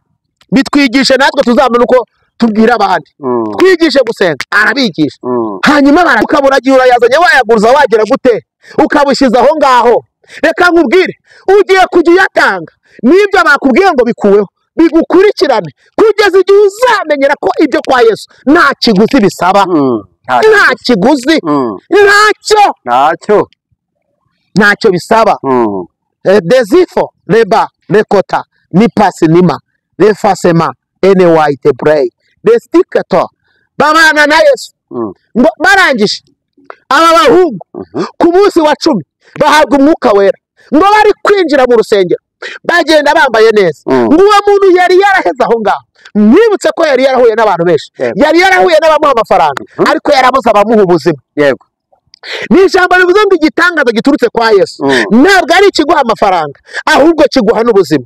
Speaker 1: Bitwigishe natwe tuzamenya uko tubwira abandi. Twigishe gusenga, arabigisha. Hanyuma barakaburagiye, urayazanye wayaguruza wagira gute? Ukabushiza aho ngaho. Reka nkubwire, ugiye kujya uyatanga n'ibyo bakubwiye ngo bikuweho, bigukurikirane kugeza igihe uzamenyera ko ibyo kwa Yesu nta kiguzi bisaba. Nta kiguzi, ntacyo bisaba. Desifo reba rekota ni pasinima refasema NYT break destikato babana na Yesu. Ngo barangije aba bahungu ku munsi wa 10 bahabwa umwuka wera, ngo bari kwinjira mu rusengero bagenda bambaye neza. ngo uwo muntu yari yaraheze aho ngaho, mwibutse ko yari yarahuye n'abantu benshi, yari yarahuye n'abamuha amafaranga, ariko yarabuze abamuha ubuzima. Yego, ni ijambo rivuze ngo igitangaza giturutse kwa Yesu ntabwo ari ikiguha amafaranga, ahubwo kiguha n'ubuzima.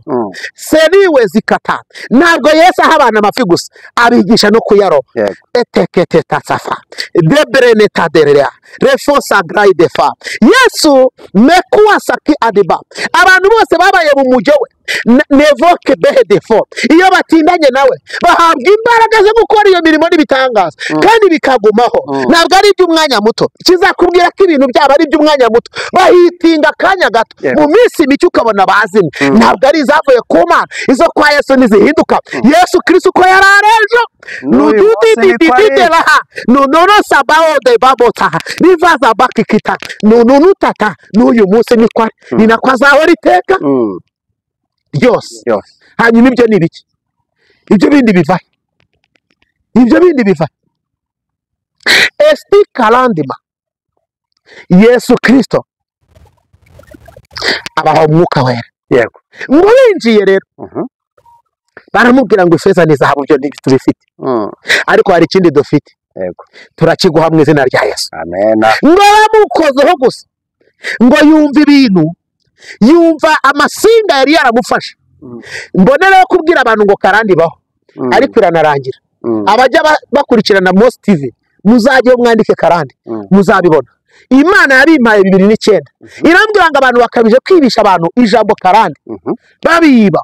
Speaker 1: Seriwe zikata, ntabwo Yesu aha abantu amafi gusa, abigisha no kuyaroba. Etekete tatsafa debrene taderea refosa graide fa Yesu mekuwa saki adiba. Abantu bose babaye mu mujyo we nevoke behe defo, iyo batindanye nawe bahabwa imbaraga zo gukora iyo mirimo n'ibitangaza, kandi bikagumaho. Ntabwo ari iby'umwanya muto, kizakubwira ko ibintu byaba ari iby'umwanya muto, bahitinga akanya gato, mu minsi mike ukabona bazimye. Ntabwo ari izavuye ku Mana, izo kwa Yesu nizihinduka. Yesu Kristo ko yararejo nudididididelaha nunono sabao de babota rivaza bakikita nunutata n'uyu munsi ni nakwazaho riteka byose. Hanyuma ibyo ni biki? Ibyo bindi biva esti kalandima Yesu Kristo abaho umwuka wera. Yego, ngo binjiye rero baramubwira ngo ifeza n'izahabu byo ntibifite, ariko hari ikindi dufite. Yego, turakiguha mu izina rya Yesu. Amen. ngo bamukozeho gusa, ngo yumva ibintu, yumva amasinga yari yaramufashe. Mbonera kubwira abantu ngo karandi baho, ariko iranarangira. Abajya bakurikirana MOSI TV muzajye mwandike karandi, muzabibona. Imana yari impaye 2009 irambwira ngo abantu bakabije kwibisha abantu ijambo karandi babiba.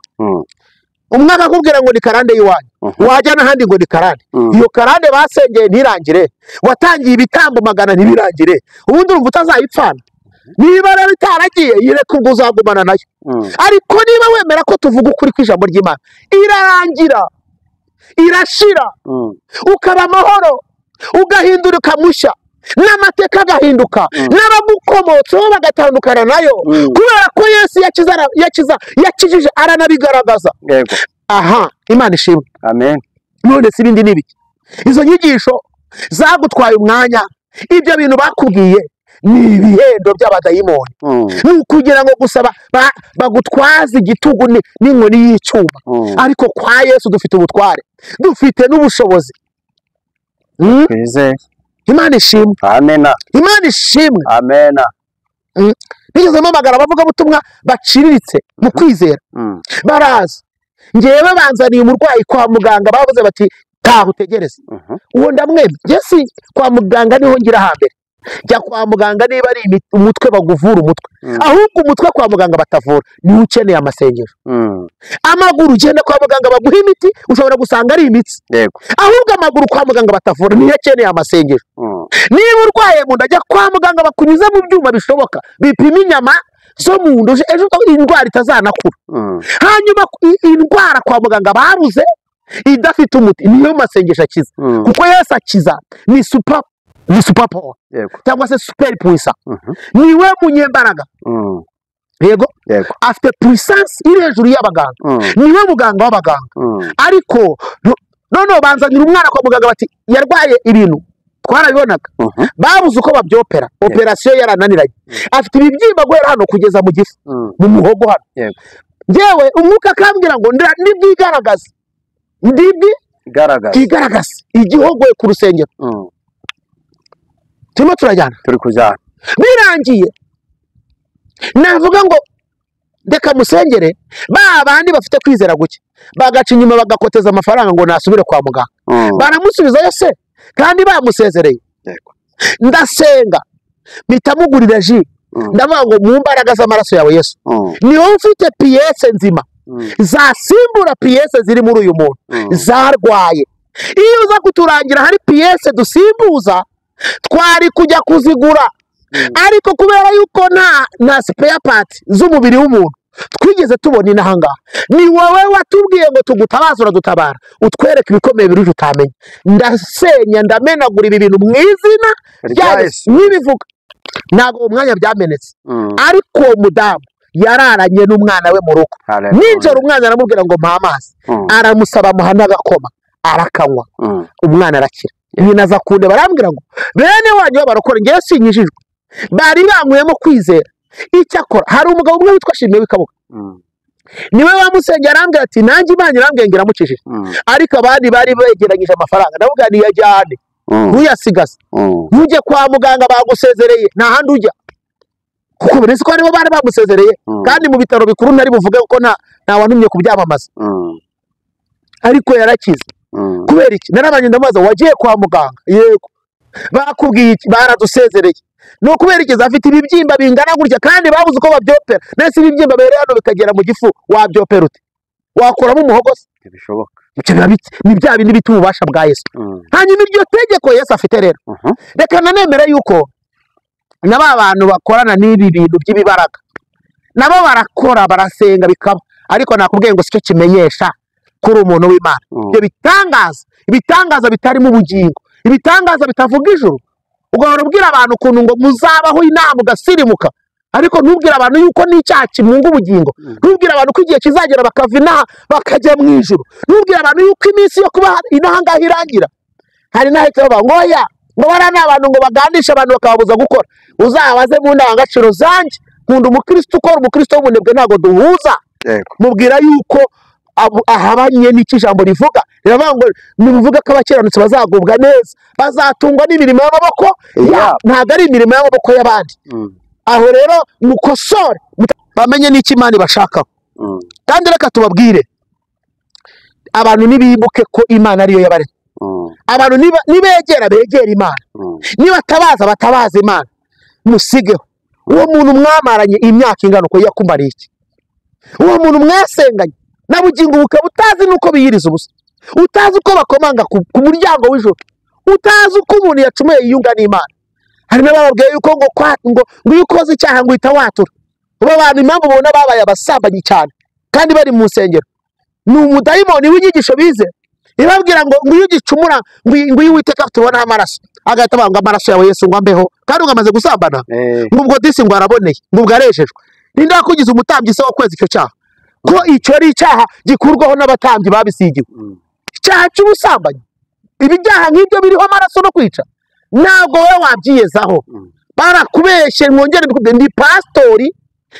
Speaker 1: Umwe akakubwira ngo ni karande y'iwanyu, wajya n'ahandi ngo ni karande. Iyo karande basengeye ntirangire, watangiye ibitambo 100 ntibirangire, ubundi urumva utazayipfana. Niba rero bitaragiye yireka ngo uzagumana nayo. Ariko niba wemera ko tuvuga ukuri kw'ijambo ry'Imana, irarangira, irashira, ukaba amahoro, ugahinduka mushya, n'amateka agahinduka, n'abagukomotseho bagatandukana nayo, kubera ko Yesu yakijije aranabigaragaza. Aha, Imana ishimwe. Amen. None si ibindi nibiki? Izo nyigisho zagutwaye umwanya, ibyo bintu bakubwiye ni ibihendo by'abadayimoni, kugira ngo gusaba bagutwaze igitugu n'inkoni y'icyuma. Ariko kwa Yesu dufite ubutware, dufite n'ubushobozi. Imana ishimwe. Amen. Imana ishimwe. Amen. Nigeze mpamagara bavuga butumwa baciriritse mu kwizera, baraza ngewe banzaniye umurwayi kwa muganga, bavuze bati taho utegereze. Uwo ndamwemye, Yesu kwa muganga niho ngira hambere. Jya kwa muganga niba ari umutwe baguvura umutwe, ahubwo umutwe kwa muganga batavura ni ukeneye amasengesho. Amaguru ugenda kwa muganga baguha imiti, ushobora gusanga ari imitsi. Ahubwo amaguru kwa muganga batavura niyo akeneye amasengesho. Niba urwaye mu nda, jya kwa muganga bakunyuza mu byuma bishoboka bipima inyama zo mu nda ejo indwara itazanakura. Hanyuma indwara kwa muganga baruze idafite umuti niyo masengesho akiza, kuko Yesu akiza ni super power cyangwa se super puissance, niwe munyembaraga. Yego afite puissance iri hejuru y'abaganga, niwe muganga w'abaganga. Ariko none banzanira umwana kwa muganga bati yarwaye ibintu twarabibonaga, babuze uko babyopera, operation yarananiranye, afite ibibyimba guhera hano kugeza mu gifu mu muhogo hano. Ngewe umwuka akambwira ngo ndibwigaragaze igaragaza igihogoye ku rusengero. Turimo turajyana,
Speaker 2: turi kujyana.
Speaker 1: Birangiye navuga ngo reka musengere, ba bandi bafite kwizera guke bagaca inyuma bagakoteza amafaranga ngo nasubire kwa muganga, baramusubizayo se kandi bamusezereye. Ndasenga mitamugurira ji, ndavuga ngo mu mbaraga z'amaraso yawe Yesu niho mfite piyese nzima zasimbura piyese ziri muri uyu muntu zarwaye. Iyo uza kuturangira hari piyese dusimbuza twari kujya kuzigura, ariko kubera yuko nta spare part z'umubiri w'umuntu twigeze tubona inahangaha, ni wowe watubwiye ngo tugutabaza uradutabara, utwereke ibikomeye biri tutamenye. Ndasenya ndamenagura ibi bintu mu izina rya Yesu nibivuga. Ntabwo umwanya byamenetse, ariko uwo mudamu yararanye n'umwana we mu rugo. Ninjoro umwana aramubwira ngo mpa amazi, aramusaba amuha n'agakoma arakanywa, umwana arakira. Ibintu aza kunde barambwira ngo bene wanyu barokora, ngewe sinyijijwe, bari banywemo kwizera. Icyakora hari umugabo umwe witwa Shimwe w'Ikabuga, niwe wamusengera arambwira ati nanjye Imana irambwira ngiramukijije, ariko abandi bari begeranyije amafaranga. Ndavuga ni yajyane ntuyasigaze, ntujye kwa muganga bagusezereye nta handi ujya, kuko uretse ko aribo bari bamusezereye kandi mu bitaro bikuru ntari buvuge ko nta wantumye kubyamamaza. Ariko yarakize. Kubera iki? Narabanye ndamaze wagiye kwa muganga, yego bakubwiye iki? Baradusezereye. No kubera iki? Afite ibibyimba bingana gutya kandi babuze uko babyopera. Nese ibibyimba bere hano bikagera mu gifu, wabyopera ute? Wakuramo umuhogozi?
Speaker 2: Ntibishoboka.
Speaker 1: Icyo bibitse ni bya bindi bituma ubasha bwa Yesu. Hanyuma iryo tegeko Yesu afite rero, reka nanemere yuko naba abantu bakorana n'ibi bintu by'ibibaraga nabo barakora barasenga bikaba, ariko nakubwiye ngo sicyo kimenyesha kuri umuntu w'Imana. Ibyo ibitangaza bitari mu bugingo, ibitangaza bitavuga ijuru. Ugahora ubwira abantu ukuntu ngo muzabaho inama ugasirimuka, ariko ntubwira abantu yuko n'icyaha kimunga ubugingo, ntubwira abantu ko igihe kizagera bakava inaha bakajya mu ijuru, ntubwira abantu yuko iminsi yo kuba inaha ngaho irangira. Hari n'ahita bavuga ngo oya, ngo bariya ni abantu ngo bagandisha abantu bakababuza gukora. Uzabaze mu ndangagaciro zanjye, nkunda umukristo ukora, umukristo w'umunebwe ntabwo duhuza. Mubwira yuko ahabanye n'iki ijambo rivuga, riravuga ngo nimuvuga ko abakiranutsi bazagubwa neza, bazatungwa n'imirimo y'amaboko ntabwo ari imirimo y'amaboko y'abandi. Aho rero mukosore bamenye n'iki Imana ibashakaho. Kandi reka tubabwire abantu nibibuke ko Imana ariyo yabaremye. Abantu nibegera Imana, nibatabaza batabaza Imana, musigeho uwo muntu mwamaranye imyaka ingana uko yakumariye iki, uwo muntu mwasenganye na bugingo bukaba utazi nuko biyiriza ubusa, utazi uko bakomanga ku muryango w'ijoro, utazi uko umuntu yacumuye yiyunga n'Imana. Hari n'ababwiye yuko ngo iyo ukoze icyaha ngo uhita watura. Abo bantu impamvu ubona babaye abasambanyi cyane kandi bari mu nsengero, ni umudayimoni w'inyigisho bize ibabwira ngo iyo ugicumura ngo iyo Uwiteka tubonaho amaraso, agahita banga amaraso yawe Yesu ngo ambeho, kandi ungamaze gusambana ngo ubwo disi ngo araboneye ngo ubwo arejejwe. Ninde wakugize umutambyi se wo kweza icyo cyaha? Ko icyo ari icyaha gikurwaho n'abatambyi babisigiwe, icyaha cy'ubusambanyi. Ibijyaha nk'ibyo biriho amaraso no kwica, ntabwo wowe wabyiyezaho. Barakubeshye mwongere ndi pastori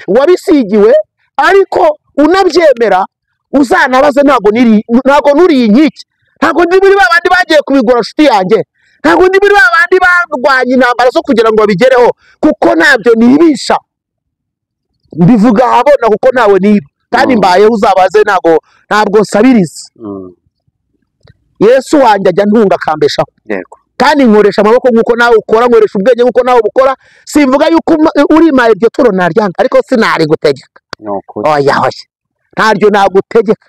Speaker 1: wabisigiwe, ariko unabyemera uzanabaze ntabwo nuriye inkiki, ntabwo ndi muri babandi bagiye kubigura nshuti yanjye, ntabwo ndi muri babandi barwanya intambara zo kugira ngo babigereho, kuko ntabyo nibisha. Mbivuga ahabona kuko nawe niba kandi mbayeho, uzabaze ntabwo nsabiriza. Yesu wanjye ajya ntunga akambeshaho, kandi nkoresha amaboko nk'uko nawe ukora, nkoresha ubwenge nk'uko nawe bukora. Simvuga yuko urimaye iryo turo naryanga, ariko sinari gutegeka. Oya ntaryo nagutegeka.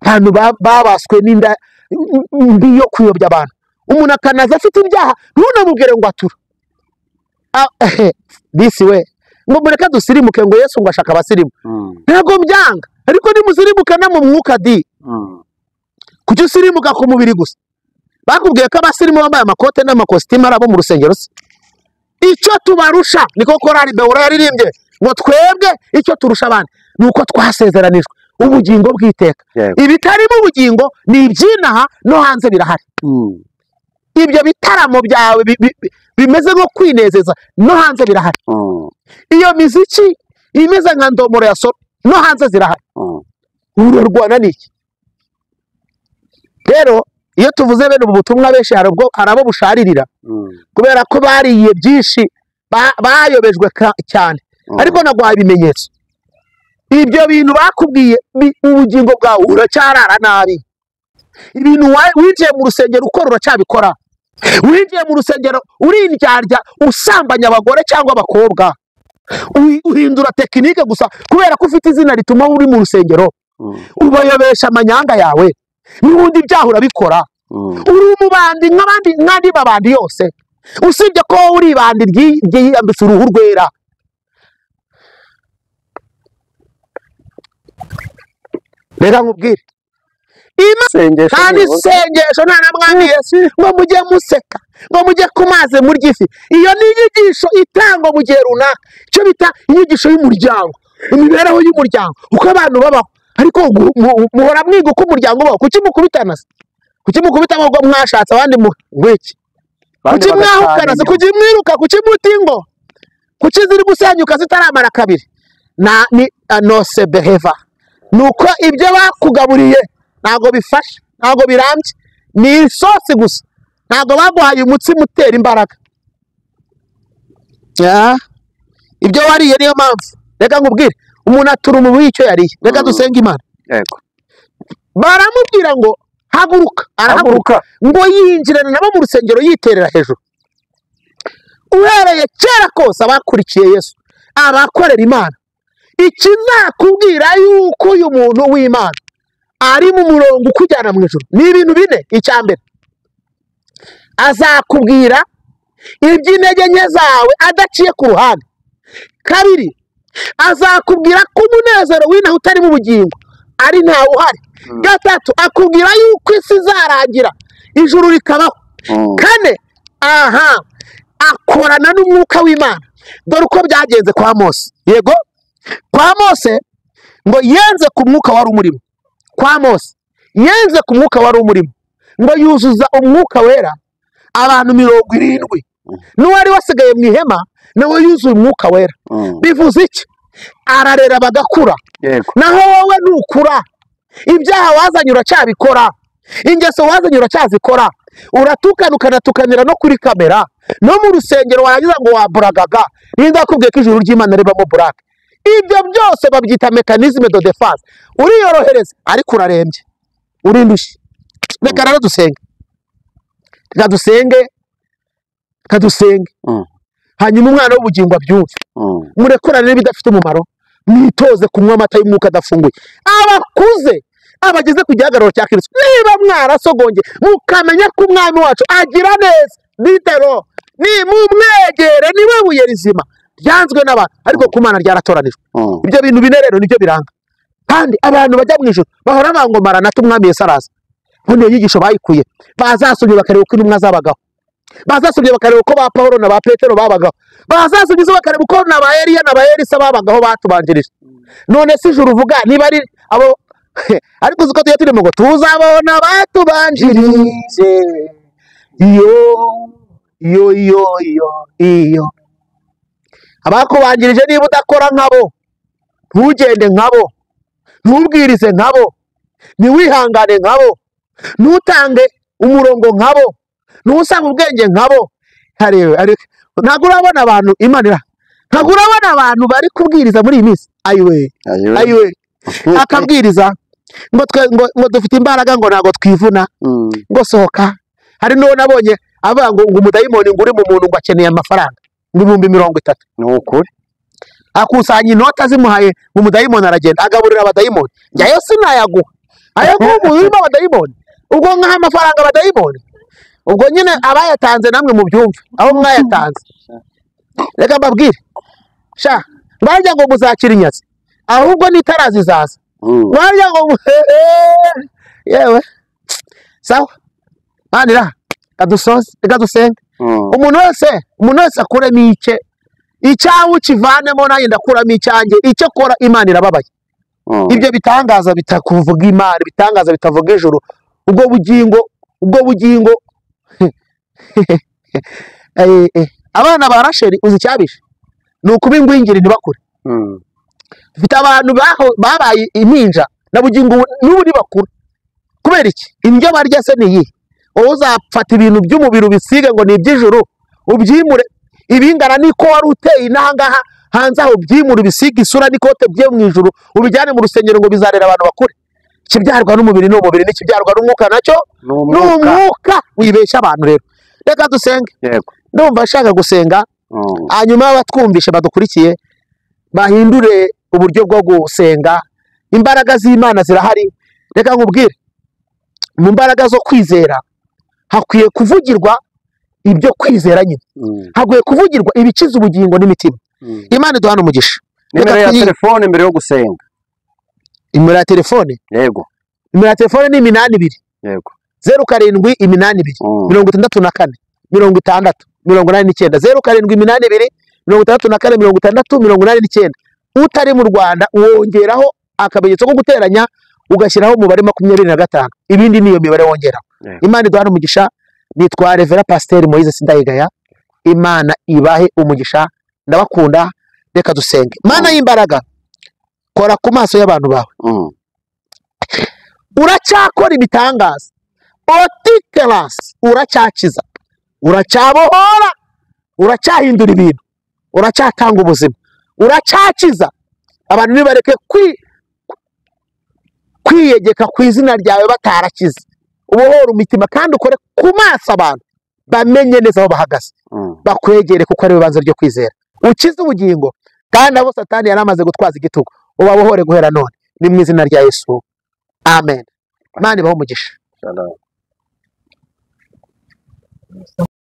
Speaker 1: Abantu babaswe n'inda mbi yo kuyobya abantu, umuntu akanaza afite ibyaha ntunamubwire ngo atura. Bisi we ngo mureke dusirimuke ngo Yesu ngo ashaka abasirimu ntabwo byanga ariko nimusirimuka na mu mwuka di kuki usirimuka ku mubiri gusa bakubwiye ko abasirimu bambaye amakote n'amakositimu arabo mu rusengero se icyo tubarusha niko korari Bewura yaririmbye ngo twebwe icyo turusha abandi nuko twasezeranijwe ubugingo bw'iteka ibitari mu bugingo ni ibyinaha no hanze birahari ibyo bitaramo byawe bimeze nko kwinezeza no hanze birahari iyo miziki imeze nka ndomoro ya solo no hanze zirahari urarwana n'iki rero iyo tuvuze bene ubu butumwa benshi hari abo busharirira kubera ko bariye byinshi bayobejwe cyane ariko naguhaye ibimenyetso ibyo bintu bakubwiye ubugingo bwawe uracyarara nabi ibintu winjiye mu rusengero ukora uracyabikora winjiye mu rusengero urindyarya usambanya abagore cyangwa abakobwa uhindura tekinike gusa kubera ko ufite izina rituma uri mu rusengero ubayobesha amanyanga yawe n'ubundi byaha urabikora uri umubandi nk'abandi babandi yose usibye ko uri ibandi ryiyambitse uruhu rwera reka nkubwire kandi isengesho nta na mwami Yesu ngo mujye museka ngo mujye ku mazi murya ifi iyo ni inyigisho itangwa mu gihe runaka icyo bita inyigisho y'umuryango imibereho y'umuryango uko abantu babaho ariko muhora mwiga uko umuryango ubaho kuki mukubitana se kuki mukubitana ngo mwashatse abandi mwiki kuki mwahukana se kuki mwiruka kuki mutingo kuki ziri gusenyuka zitaramara kabiri ni anose beheva nuko ibyo bakugaburiye ntago bifasha ntago birambye ni isosi gusa ntago baguhaye umutsima utera imbaraga ibyo wariye niyo mpamvu reka nkubwire umuntu atura umubu y'icyo yariye reka dusenga Imana baramubwira ngo haguruka arahaguruka ngo yinjirane nabo mu rusengero yiterera hejuru uhereye kera kose abakurikiye Yesu abakorera Imana ikizakubwira yuko uyu muntu w'Imana ari mu murongo ukujyana mu ijuru ni ibintu bine icyambere azakubwira iby'intege nke zawe adaciye ku ruhande kabiri azakubwira ko umunezero w'inaho utari mu bugingo ari ntawe uhari gatatu akubwira yuko isi izarangira ijuru rikabaho kane akorana n'umwuka w'Imana dore uko byagenze kwa Mose yego kwa Mose ngo yenze ku mwuka wari umurimo kwa Mose yenze ku mwuka wari umurimo ngo yuzuza umwuka wera abantu 70 n'uwari wasigaye mu ihema nawe yuzuye umwuka wera bivuze iki ararera bagakura naho wowe nukura ibyaha wazanye uracyabikora ingeso wazanye uracyazikora uratukana ukanatukanira no kuri kamera no mu rusengero warangiza ngo waburagaga ninda kubwiye ko ijuru ry'Imana ribamo burake ibyo byose babyita mechanisme de défense uriyorohereza ariko urarembye urindushye reka rero dusenge hanyuma umwana w'ubugingo abyumve murekurane n'ibidafite umumaro mwitoze kunywa amata y'umwuka adafunguye abakuze abageze ku gihagararo cya Kristo niba mwarasogonge mukamenya ko umwami wacu agira neza bitero ni mumwegere niwe buye rizima ryanzwe n'abantu ariko ku Mana ryaratoranijwe ibyo bintu bine rero nibyo biranga kandi abantu bajya mu ijuru bahora bangomara na tumwami Yesu araza none yigisho bayikuye bazasubye bakareba uko intumwa zabagaho bazasubye bakareba uko ba Paulo na ba Petero babagaho bazasubye bakareba uko na ba Eliya na ba Elisa babagaho batubanjirije none si ijuru uvuga niba ari abo ariko uko turimo ngo tuzabona batubanjirije iyo abakubanjirije niba udakora nkabo ntugende nkabo ntubwirize nkabo ntiwihangane nkabo ntutange umurongo nkabo ntusanga ubwenge nkabo ntabwo urabona abantu Imana ntabwo urabona abantu bari kubwiriza muri iyi minsi ayiwe akabwiriza ngo dufite imbaraga ngo ntabwo twivuna ngo sohoka hari n'uwo nabonye avuga ngo umudayimoni ngo uri mu muntu ngo akeneye amafaranga ngo 30,000
Speaker 2: ni ukuri
Speaker 1: akusanya inota zimuhaye umudayimoni aragenda agaburira abadayimoni njyayo sinayaguha ayo umuntu urimo abadayimoni ubwo nkaha amafaranga abadayimoni ubwo nyine abayatanze namwe mu byumve aho mwayatanze reka mbabwire barya ngo muzakira inyazi ahubwo nitarazizaza barya ngo yewe sawa manira kadusoze kadusenge umuntu wese akuremo icyawe ukivanemo nayo ndakuramo icyanjye icyo kora Imana irababaye ibyo bitangaza bitakuvuga Imana bitangaza bitavuga ijuru ubwo bugingo abana ba Rasheli uzi cyabishe nuko bingwingire ntibakure bifite abantu babaye impinja na bugingo n'uburi bakuru kubera iki indyo barya se niyi wowe uzafata ibintu by'umubiri ubisige ngo ni iby'ijuru ubyimure ibingana niko wari uteye inangaha hanze aho byimure ubisige isura n'ikote bye mu ijuru ubijyane mu rusengero ngo bizarera abantu bakure kibyarwa n'umubiri n'umubiri n'ikibyarwa n'umwuka nacyo n'umwuka wibeshya abantu rero reka dusenge ndumva ashaka gusenga hanyuma abatwumvishe badukurikiye bahindure uburyo bwo gusenga imbaraga z'Imana zirahari reka nkubwire mu mbaraga zo kwizera hakwiye kuvugirwa ibyo kwizera nyine hakwiye kuvugirwa ibikiza ubugingo n'imitima Imana iduhana umugisha
Speaker 2: nimero ya telefone mbere yo gusenga
Speaker 1: nimero ya telefone
Speaker 2: yego
Speaker 1: nimero ya telefone ni 82
Speaker 2: yego
Speaker 1: 0782 64 60 89 0782 64 60 utari mu Rwanda wongeraho akamenyetso ko guteranya ugashyiraho umubare 25 ibindi niyo mibare wongeraho Imana iduhana umugisha nitwa Rév.Pst Moise Sindayigaya Imana ibahe umugisha ndabakunda reka dusenge Mana y'imbaraga kora ku maso y'abantu bawe uracyakora ibitangaza otikelas uracyakiza uracyabohora uracyahindura ibintu uracyatanga ubuzima uracyakiza abantu nibareke kwiyegeka ku izina ryawe batarakize ubohora umutima kandi ukore ku maso abantu bamenye neza aho bahagaze bakwegere kuko ari bibanza ryo kwizera ukize ubugingo kandi abo Satani yaramaze gutwaza igitugu ubabohore guhera none ni mu izina rya Yesu amen Imana ibahe umugisha.